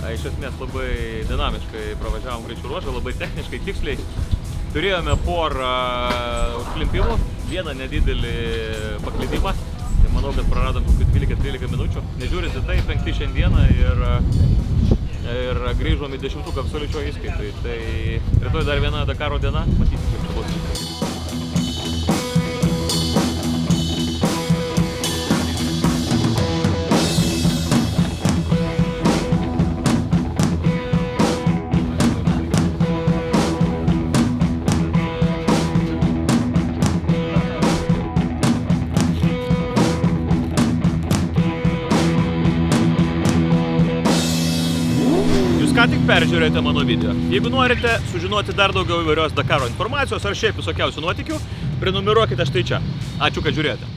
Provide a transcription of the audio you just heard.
Iš esmės labai dinamiškai pravažiavom greičių ruožą, labai techniškai, tiksliai. Turėjome porą užklimpimų, vieną nedidelį paklydimą. Tai manau, kad praradom kokių 12-13 minučių. Nežiūrint į tai, 5 šiandieną ir grįžom į 10 absoliučio įskaitui. Tai rytoj dar viena Dakaro diena, matysim, kaip čia bus. Ką tik peržiūrėjote mano video. Jeigu norite sužinoti dar daugiau įvairios Dakaro informacijos ar šiaip visokiausių nuotykių, prenumeruokite štai čia. Ačiū, kad žiūrėjote.